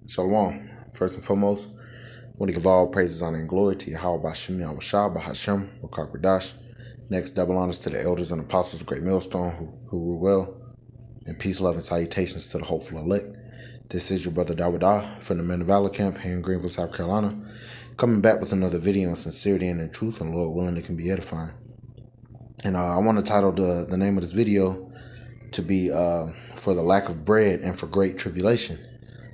Shalom. First and foremost, I want to give all praises, honor, and glory to Yahweh Bashim Yahushua Bahashem Rakakwadash. Next, double honors to the elders and apostles of Great Millstone who rule well, and peace, love, and salutations to the hopeful elect. This is your brother Dawadah from the Men of Valor Camp here in Greenville, South Carolina, coming back with another video on sincerity and in truth, and Lord willing, it can be edifying. And I want to title the name of this video to be for the lack of bread and for great tribulation.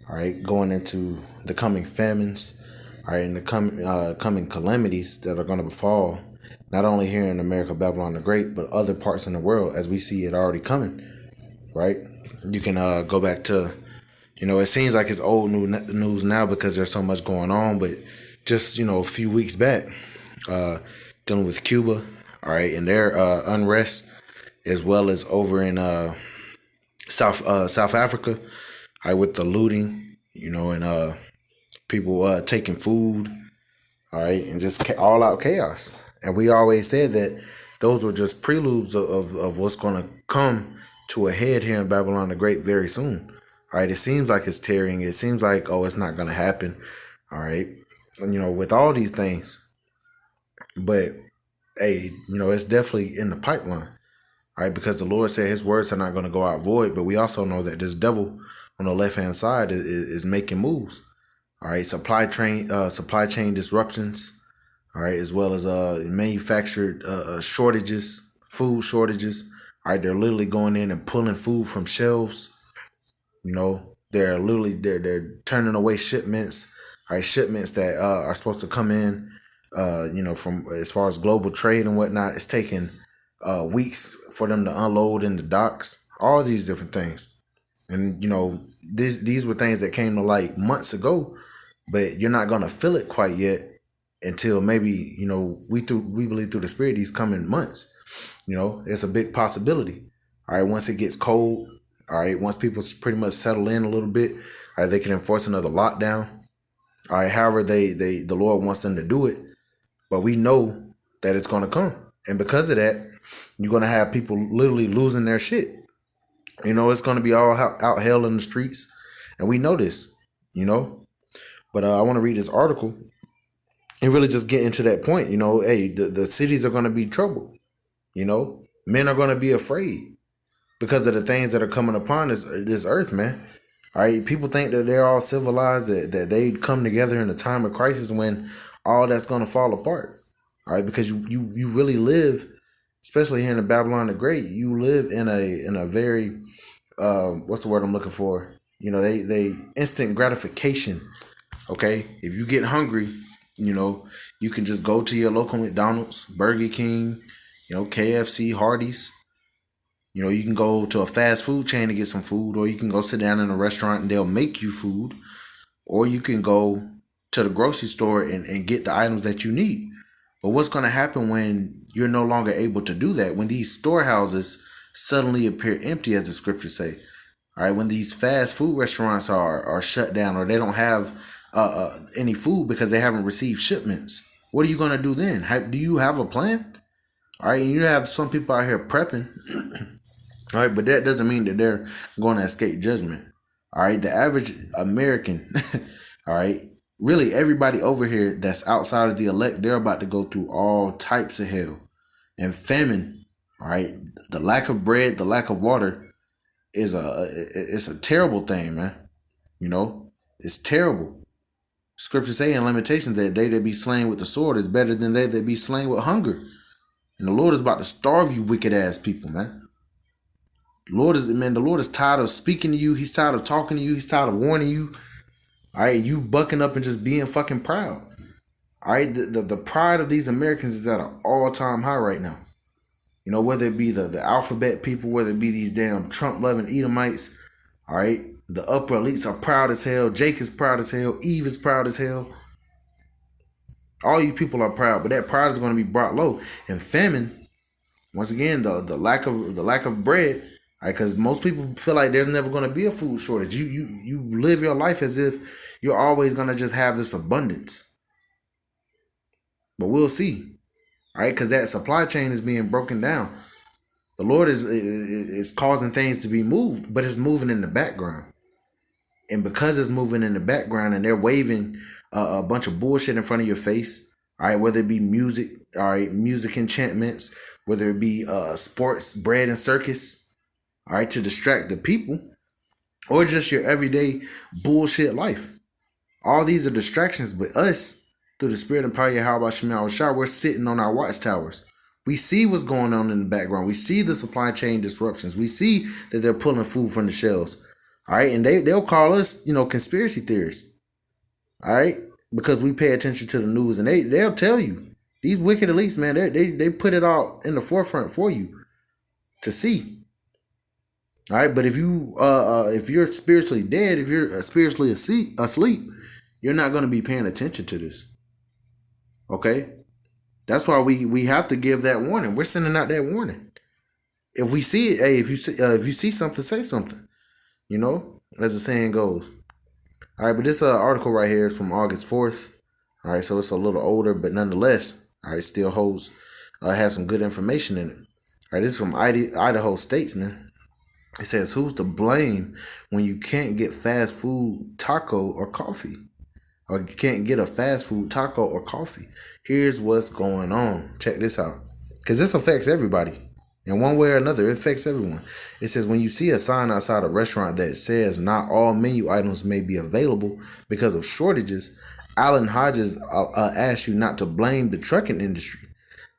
All right, going into the coming famines, all right, and the coming calamities that are going to befall, not only here in America, Babylon the Great, but other parts in the world, as we see it already coming, right? You can go back to, it seems like it's old news now because there's so much going on, but just, a few weeks back, dealing with Cuba, all right, and their unrest, as well as over in South Africa, all right, with the looting, and people taking food, all right, and just all out chaos. And we always said that those were just preludes of what's going to come to a head here in Babylon the Great very soon. All right, it seems like it's tearing. It seems like, it's not going to happen. All right, with all these things. But, hey, it's definitely in the pipeline. All right, because the Lord said his words are not going to go out void, but we also know that this devil on the left-hand side is making moves. All right, supply chain disruptions, all right, as well as manufactured shortages, food shortages. All right, they're literally going in and pulling food from shelves. They're literally they're turning away shipments. All right, shipments that are supposed to come in, from as far as global trade and whatnot. It's taking weeks for them to unload in the docks, all these different things. And these were things that came to light months ago, but you're not gonna feel it quite yet until maybe we believe through the Spirit these coming months. It's a big possibility. All right, once it gets cold, all right, once people pretty much settle in a little bit, all right, they can enforce another lockdown. All right, however the Lord wants them to do it, but we know that it's gonna come. And because of that, you're going to have people literally losing their shit. It's going to be all out hell in the streets. And we know this, But I want to read this article and really just get into that point. Hey, the cities are going to be troubled. Men are going to be afraid because of the things that are coming upon this earth, man. All right, people think that they're all civilized, that they come together in a time of crisis when all that's going to fall apart. All right, because you really live, especially here in the Babylon the Great, you live in a very what's the word I'm looking for? They instant gratification. Okay, if you get hungry, you can just go to your local McDonald's, Burger King, KFC, Hardee's. You can go to a fast food chain to get some food, or you can go sit down in a restaurant and they'll make you food, or you can go to the grocery store and get the items that you need. But what's going to happen when you're no longer able to do that? When these storehouses suddenly appear empty, as the scriptures say. All right, when these fast food restaurants are shut down, or they don't have any food because they haven't received shipments, what are you going to do then? Do you have a plan? All right, you have some people out here prepping. All right, but that doesn't mean that they're going to escape judgment. All right, the average American, all right, really everybody over here that's outside of the elect, they're about to go through all types of hell and famine. All right, the lack of bread, the lack of water it's a terrible thing, man. It's terrible. Scriptures say in Lamentations that they that be slain with the sword is better than they that be slain with hunger. And the Lord is about to starve you wicked ass people, man. The Lord is tired of speaking to you. He's tired of talking to you. He's tired of warning you. All right, you bucking up and just being fucking proud. All right, the pride of these Americans is at an all-time high right now. Whether it be the alphabet people, whether it be these damn Trump-loving Edomites, all right, the upper elites are proud as hell. Jake is proud as hell. Eve is proud as hell. All you people are proud, but that pride is going to be brought low. And famine, once again, the lack of bread. Because most people feel like there's never going to be a food shortage. You live your life as if you're always going to just have this abundance. But we'll see. All right, because that supply chain is being broken down. The Lord is causing things to be moved, but it's moving in the background. And because it's moving in the background and they're waving a bunch of bullshit in front of your face, all right, whether it be music, all right, music enchantments, whether it be sports, bread, and circus, all right, to distract the people, or just your everyday bullshit life. All these are distractions, but us, through the spirit and power of Yahweh Shema Shah, we're sitting on our watchtowers. We see what's going on in the background. We see the supply chain disruptions. We see that they're pulling food from the shelves. All right, and they'll call us, conspiracy theorists. All right, because we pay attention to the news, and they'll tell you these wicked elites, man. They put it all in the forefront for you to see. All right, but if you're spiritually dead, if you're spiritually asleep, you're not going to be paying attention to this. Okay, that's why we have to give that warning. We're sending out that warning. If we see it, hey, if you see something, say something. As the saying goes. All right, but this article right here is from August 4th. All right, so it's a little older, but nonetheless, all right, still has some good information in it. All right, this is from Idaho Statesman. It says, who's to blame when you can't get fast food, taco, or coffee? Or you can't get a fast food, taco, or coffee. Here's what's going on. Check this out. Because this affects everybody. In one way or another, it affects everyone. It says, when you see a sign outside a restaurant that says not all menu items may be available because of shortages, Alan Hodges asks you not to blame the trucking industry.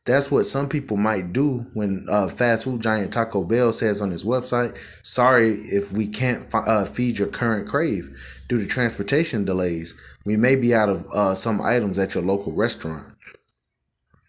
That's what some people might do when fast food giant Taco Bell says on his website, sorry if we can't feed your current crave due to transportation delays. We may be out of some items at your local restaurant.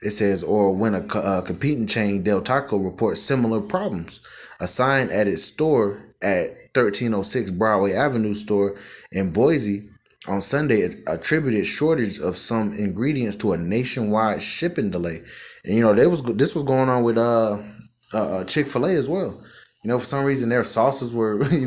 It says, or when a competing chain, Del Taco, reports similar problems. A sign at its store at 1306 Broadway Avenue store in Boise on Sunday attributed shortage of some ingredients to a nationwide shipping delay. And this was going on with Chick-fil-A as well. For some reason their sauces were, they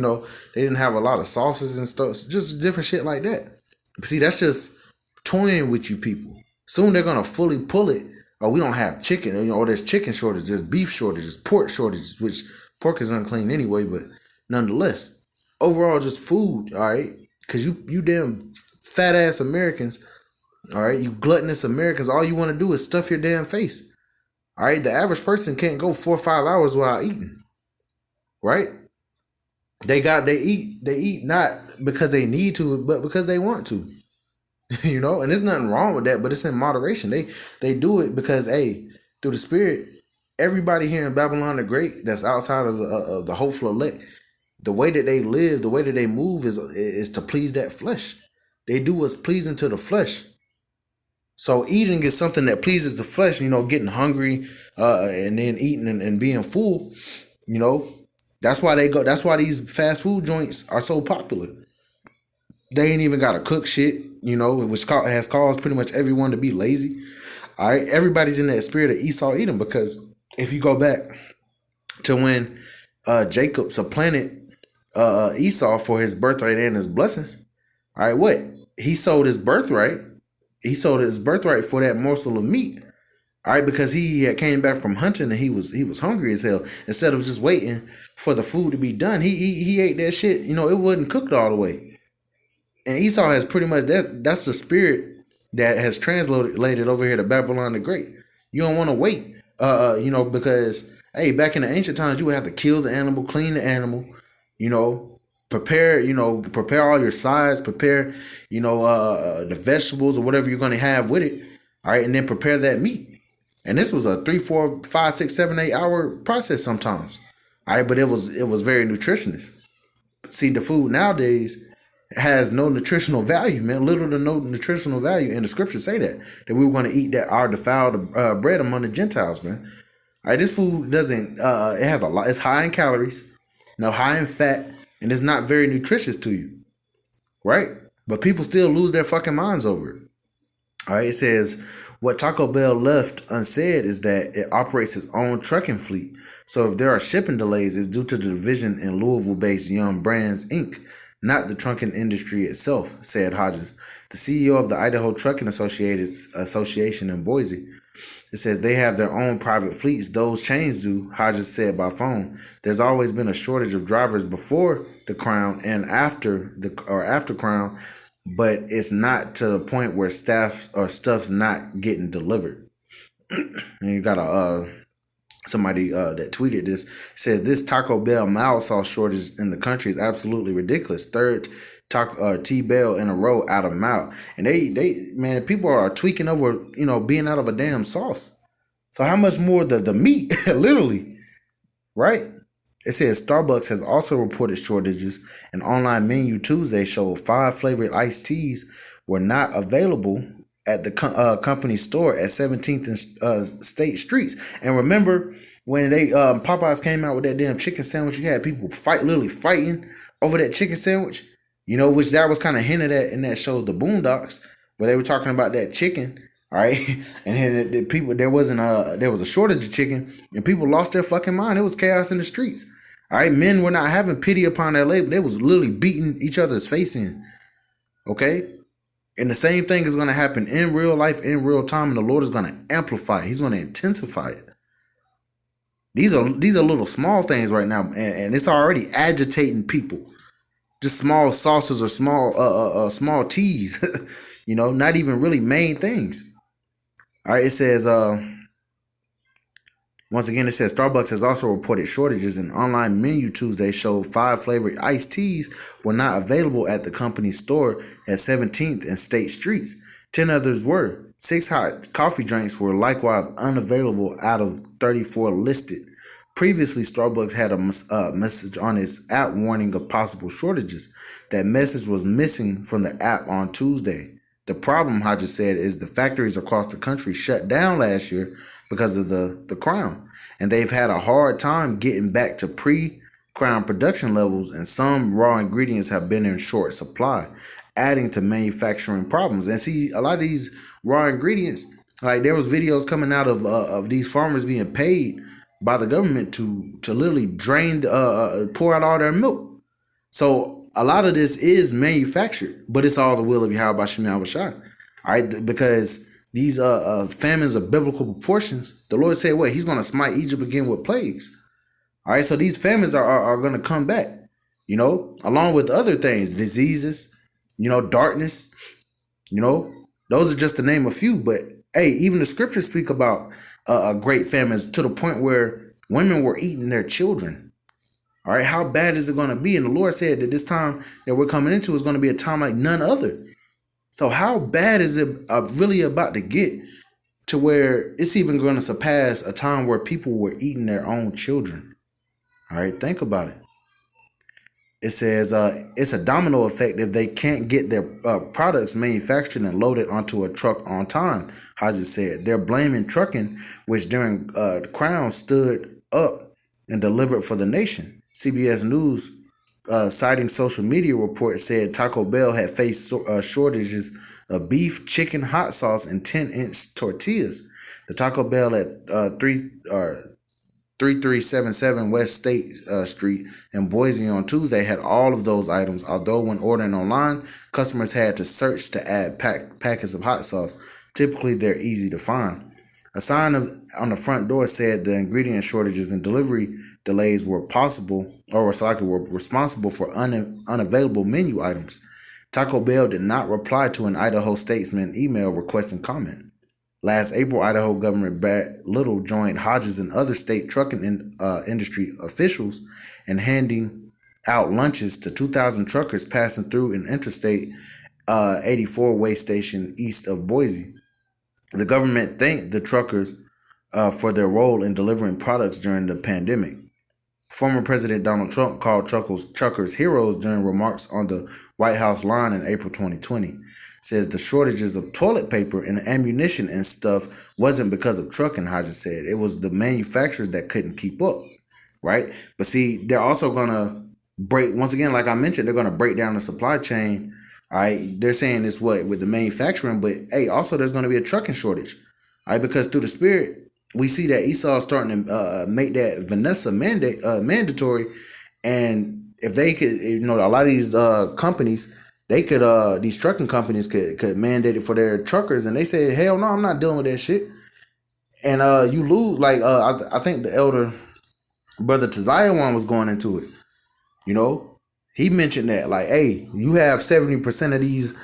didn't have a lot of sauces and stuff, just different shit like that. But see, that's just toying with you people. Soon they're gonna fully pull it. Oh, we don't have chicken, or there's chicken shortage, there's beef shortages, pork shortages, which pork is unclean anyway, but nonetheless, overall just food, all right? Because you damn fat ass Americans, all right, you gluttonous Americans, all you want to do is stuff your damn face. All right, the average person can't go 4 or 5 hours without eating. Right? They eat not because they need to, but because they want to. And there's nothing wrong with that, but it's in moderation. They do it because, hey, through the spirit, everybody here in Babylon the Great that's outside of the hopeful elect, the way that they live, the way that they move is to please that flesh. They do what's pleasing to the flesh. So eating is something that pleases the flesh, getting hungry and then eating and being full, That's why these fast food joints are so popular. They ain't even got to cook shit, which has caused pretty much everyone to be lazy. All right, everybody's in that spirit of Esau Edom, because if you go back to when Jacob supplanted Esau for his birthright and his blessing, all right, what? He sold his birthright. He sold his birthright for that morsel of meat. All right, because he had came back from hunting and he was hungry as hell. Instead of just waiting for the food to be done, he ate that shit. It wasn't cooked all the way. And Esau has pretty much that's the spirit that has translated over here to Babylon the Great. You don't want to wait, because hey, back in the ancient times, you would have to kill the animal, clean the animal, prepare all your sides, prepare, the vegetables or whatever you're going to have with it. All right, and then prepare that meat. And this was a 3, 4, 5, 6, 7, 8 hour process sometimes. All right, but it was very nutritious. See, the food nowadays has no nutritional value, man. Little to no nutritional value, and the scriptures say that we were going to eat our defiled bread among the Gentiles, man. All right, this food doesn't. It has a lot. It's high in calories, high in fat, and it's not very nutritious to you, right? But people still lose their fucking minds over it. All right, it says what Taco Bell left unsaid is that it operates its own trucking fleet. So if there are shipping delays, it's due to the division in Louisville-based Young Brands Inc., not the trucking industry itself, said Hodges, the CEO of the Idaho Trucking Association in Boise. It says they have their own private fleets. Those chains do. Hodges said by phone. There's always been a shortage of drivers before the Crown and after Crown, but it's not to the point where stuff's not getting delivered. And you got somebody that tweeted this, says this Taco Bell mild sauce shortage in the country is absolutely ridiculous. Third T-Bell in a row out of mouth. And man, people are tweaking over, being out of a damn sauce. So how much more the meat, literally, right? It says Starbucks has also reported shortages. An online menu Tuesday showed 5 flavored iced teas were not available at the company store at 17th and State Streets. And remember when they Popeyes came out with that damn chicken sandwich, you had people literally fighting over that chicken sandwich, which that was kind of hinted at in that show, The Boondocks, where they were talking about that chicken. All right, and then the people, there was a shortage of chicken, and people lost their fucking mind. It was chaos in the streets. All right, men were not having pity upon their labor; they was literally beating each other's face in. Okay, and the same thing is going to happen in real life, in real time, and the Lord is going to amplify it. He's going to intensify it. These are little small things right now, and it's already agitating people. Just small sauces or small teas, not even really main things. All right, it says, once again, it says Starbucks has also reported shortages. An online menu Tuesday showed 5 flavored iced teas were not available at the company's store at 17th and State Streets. 10 others were. 6 hot coffee drinks were likewise unavailable out of 34 listed. Previously, Starbucks had a message on its app warning of possible shortages. That message was missing from the app on Tuesday. The problem, Hodges said, is the factories across the country shut down last year because of the Crown. And they've had a hard time getting back to pre-Crown production levels, and some raw ingredients have been in short supply, adding to manufacturing problems. And see, a lot of these raw ingredients, like there was videos coming out of these farmers being paid by the government to literally pour out all their milk. So a lot of this is manufactured, but it's all the will of Yahweh Shem Yahweh Shai. All right, because these famines of biblical proportions, the Lord said, what? He's going to smite Egypt again with plagues. All right, so these famines are going to come back, along with other things, diseases, darkness, those are just to name a few. But hey, even the scriptures speak about great famines to the point where women were eating their children. All right, how bad is it going to be? And the Lord said that this time that we're coming into is going to be a time like none other. So how bad is it really about to get to where it's even going to surpass a time where people were eating their own children? All right, think about it. It says it's a domino effect if they can't get their products manufactured and loaded onto a truck on time. Hodges said they're blaming trucking, which during the Crown stood up and delivered for the nation. CBS News, citing social media reports, said Taco Bell had faced shortages of beef, chicken, hot sauce, and 10-inch tortillas. The Taco Bell at 3377 West State Street in Boise on Tuesday had all of those items, although when ordering online, customers had to search to add packets of hot sauce. Typically, they're easy to find. A sign on the front door said the ingredient shortages and delivery delays were responsible for unavailable menu items. Taco Bell did not reply to an Idaho statesman email requesting comment. Last April, Idaho Governor Brad Little joined Hodges and other state trucking industry officials in handing out lunches to 2,000 truckers passing through an Interstate 84 way station east of Boise. The government thanked the truckers for their role in delivering products during the pandemic. Former President Donald Trump called truckers heroes during remarks on the White House lawn in April 2020. Says the shortages of toilet paper and ammunition and stuff wasn't because of trucking, Hodges said. It was the manufacturers that couldn't keep up, right? But see, they're also going to break, once again, like I mentioned, they're going to break down the supply chain. All right, they're saying this with the manufacturing, but hey, also there's going to be a trucking shortage. All right, because through the Spirit, we see that Esau is starting to make that Vanessa mandatory, and if they could, a lot of these companies, they could, these trucking companies could mandate it for their truckers, and they say, hell no, I'm not dealing with that shit. And you lose, like I think the elder brother Taziah one was going into it. You know, he mentioned that, like, hey, you have 70% of these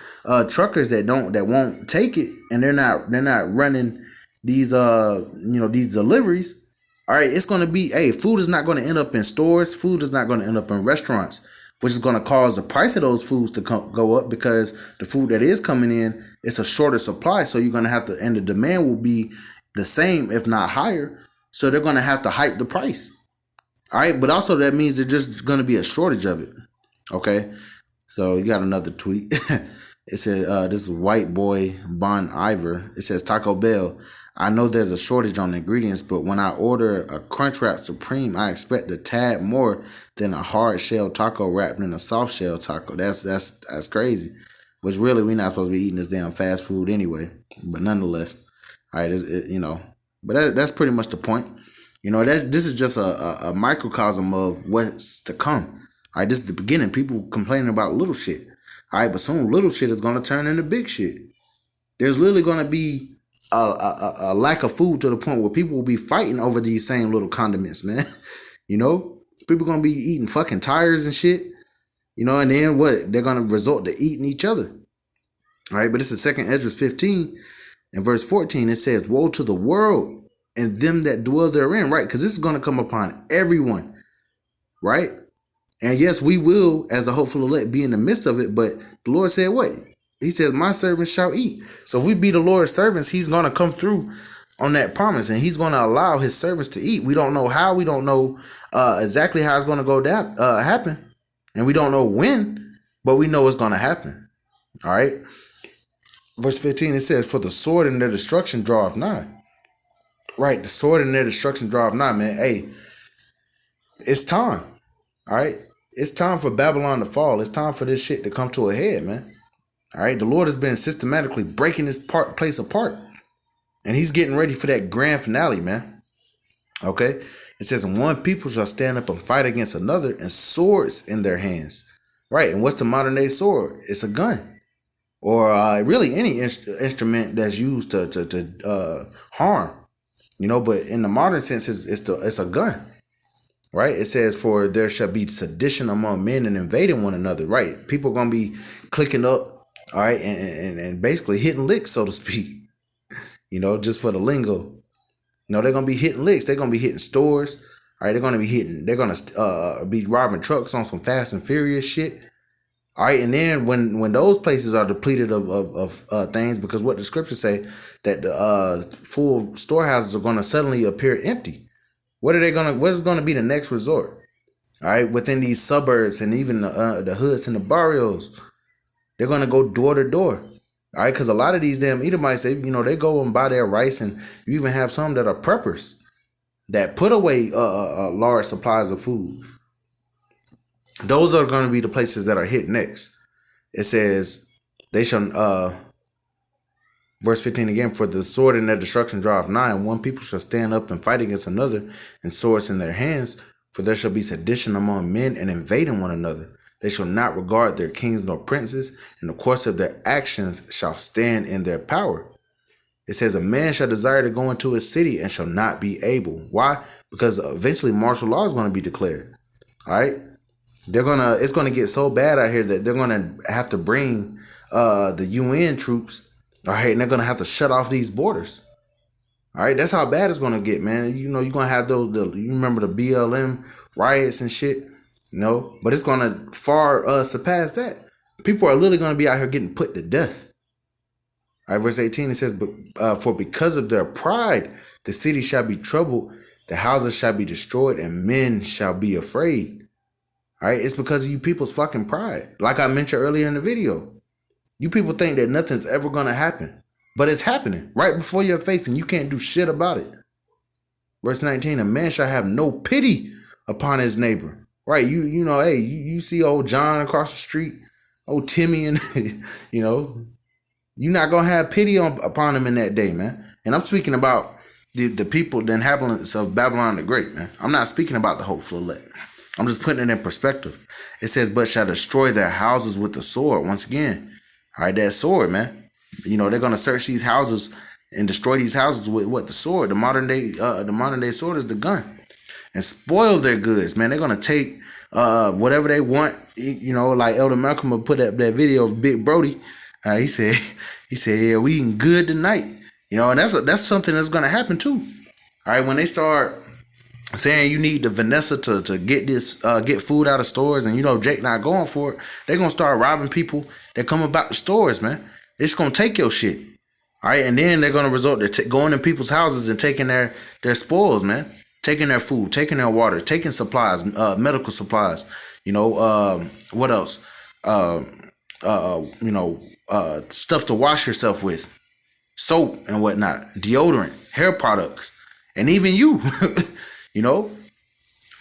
truckers that won't take it, and they're not running these these deliveries. All right, it's gonna be, hey, food is not gonna end up in stores, food is not gonna end up in restaurants, which is gonna cause the price of those foods to go up, because the food that is coming in, it's a shorter supply, so you're gonna have to, and the demand will be the same if not higher, so they're gonna have to hike the price. All right, but also that means there's just going to be a shortage of it. Okay, so you got another tweet. It says, this is white boy Bon Iver. It says, Taco Bell, I know there's a shortage on ingredients, but when I order a Crunchwrap Supreme, I expect a tad more than a hard shell taco wrapped in a soft shell taco. That's crazy. Which really, we're not supposed to be eating this damn fast food anyway. But nonetheless, all right, but that's pretty much the point. This is just a microcosm of what's to come. All right, this is the beginning. People complaining about little shit. All right, but soon little shit is going to turn into big shit. There's literally going to be a lack of food to the point where people will be fighting over these same little condiments, man. People going to be eating fucking tires and shit. And then what? They're going to resort to eating each other. All right, but this is 2nd Ezra 15 and verse 14. It says, woe to the world and them that dwell therein, right? Because this is going to come upon everyone, right? And yes, we will, as a hopeful elect, be in the midst of it. But the Lord said what? He says, my servants shall eat. So if we be the Lord's servants, he's going to come through on that promise, and he's going to allow his servants to eat. We don't know how. We don't know exactly how it's going to go down, happen. And we don't know when, but we know it's going to happen. All right. Verse 15, it says, for the sword and their destruction draweth nigh. Right, the sword and their destruction draweth nigh, man. Hey, it's time. All right, it's time for Babylon to fall. It's time for this shit to come to a head, man. All right, the Lord has been systematically breaking this place apart, and he's getting ready for that grand finale, man. Okay, it says, and one people shall stand up and fight against another, and swords in their hands. Right, and what's the modern day sword? It's a gun, or really any instrument that's used to harm. But in the modern sense, it's a gun, right? It says, for there shall be sedition among men and invading one another, right? People are going to be clicking up, all right, and basically hitting licks, so to speak, just for the lingo. They're going to be hitting licks. They're going to be hitting stores, all right? They're going to be robbing trucks on some Fast and Furious shit. All right, and then when those places are depleted of things, because what the scriptures say, that the full storehouses are going to suddenly appear empty. What is going to be the next resort? All right, within these suburbs and even the hoods and the barrios, they're going to go door to door. All right, because a lot of these damn Edomites, they go and buy their rice, and you even have some that are preppers that put away large supplies of food. Those are going to be the places that are hit next. It says, they shall, verse 15 again, for the sword and their destruction draweth nigh, and one people shall stand up and fight against another, and swords in their hands, for there shall be sedition among men and invading one another. They shall not regard their kings nor princes, and the course of their actions shall stand in their power. It says, a man shall desire to go into a city and shall not be able. Why? Because eventually martial law is going to be declared. All right. It's gonna get so bad out here that they're gonna have to bring the UN troops, all right, and they're gonna have to shut off these borders. All right, that's how bad it's gonna get, man. You're gonna have you remember the BLM riots and shit, but it's gonna far surpass that. People are literally gonna be out here getting put to death. All right, verse 18, it says, but for because of their pride, the city shall be troubled, the houses shall be destroyed, and men shall be afraid. All right, it's because of you people's fucking pride. Like I mentioned earlier in the video, you people think that nothing's ever going to happen, but it's happening right before your face, and you can't do shit about it. Verse 19, a man shall have no pity upon his neighbor. Right, hey, you see old John across the street, old Timmy, and you're not going to have pity upon him in that day, man. And I'm speaking about the people, the inhabitants of Babylon the Great, man. I'm not speaking about the hopeful elect. I'm just putting it in perspective. It says, but shall destroy their houses with the sword. Once again, all right, that sword, man. They're going to search these houses and destroy these houses with what? The sword. The modern day sword is the gun, and spoil their goods, man. They're gonna take whatever they want. You know, like Elder Malcolm put up that video of Big Brody. He said, yeah, we eating good tonight. You know, and that's something that's gonna happen too. All right, when they start saying you need the Vanessa to get this get food out of stores, and you know Jake not going for it, they're gonna start robbing people that come about the stores, man. They're just gonna take your shit. All right, and then they're gonna resort to going in people's houses and taking their spoils, man. Taking their food, taking their water, taking supplies, medical supplies. You know, what else? Stuff to wash yourself with, soap and whatnot, deodorant, hair products, and even you. You know,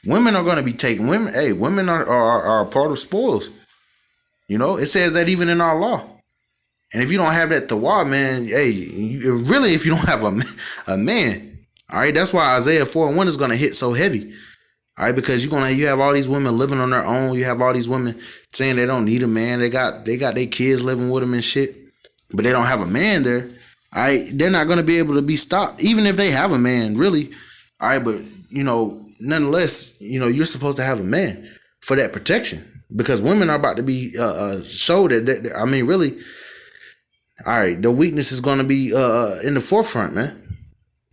women are going to be taken. Women are a part of spoils. You know, it says that even in our law. And if you don't have that tawad, man, really, if you don't have a man, all right, that's why Isaiah 4:1 is going to hit so heavy. All right, because you have all these women living on their own. You have all these women saying they don't need a man. They got their kids living with them and shit, but they don't have a man there. All right, they're not going to be able to be stopped, even if they have a man, really. All right, but you know, nonetheless, you know, you're supposed to have a man for that protection, because women are about to be showed that. I mean, really, all right, the weakness is going to be in the forefront, man.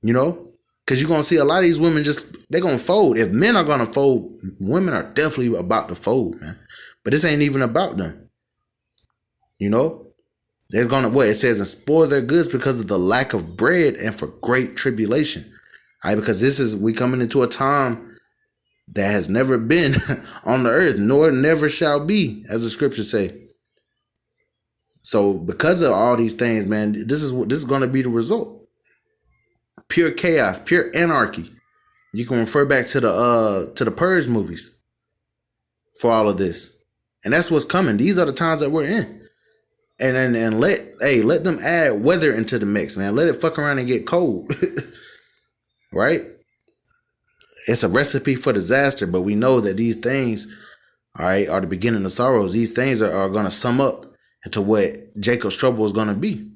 You know, because you're going to see a lot of these women they're going to fold. If men are going to fold, women are definitely about to fold, man. But this ain't even about them. You know, they're going to, what it says, and spoil their goods because of the lack of bread and for great tribulation. All right, because we coming into a time that has never been on the earth, nor never shall be, as the scriptures say. So because of all these things, man, this is going to be the result. Pure chaos, pure anarchy. You can refer back to the Purge movies for all of this, and that's what's coming. These are the times that we're in, and let them add weather into the mix, man. Let it fuck around and get cold. Right? It's a recipe for disaster, but we know that these things, all right, are the beginning of sorrows. These things are going to sum up into what Jacob's trouble is going to be.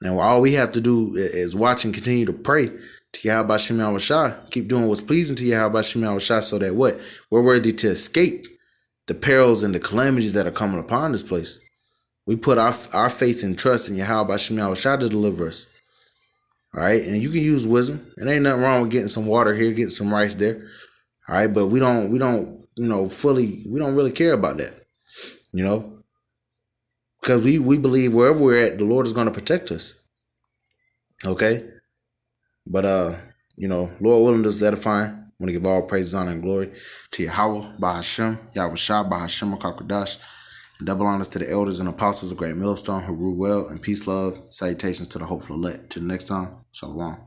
And all we have to do is watch and continue to pray to Yahweh Shem Yahushua. Keep doing what's pleasing to Yahweh Shem Yahushua, so that we're worthy to escape the perils and the calamities that are coming upon this place. We put our faith and trust in Yahweh Shem Yahushua to deliver us. All right, and you can use wisdom. It ain't nothing wrong with getting some water here, getting some rice there. All right, but we don't really care about that, you know, because we believe wherever we're at, the Lord is going to protect us. Okay, but you know, Lord willing, this is edifying. I want to give all praise, honor, and glory to Yahweh, Bahashem, Yahweh Shah, Bahashem, Kakadash. Double honors to the elders and apostles of Great Millstone who rule well, and peace, love, salutations to the hopeful elect. Till next time, Shalom.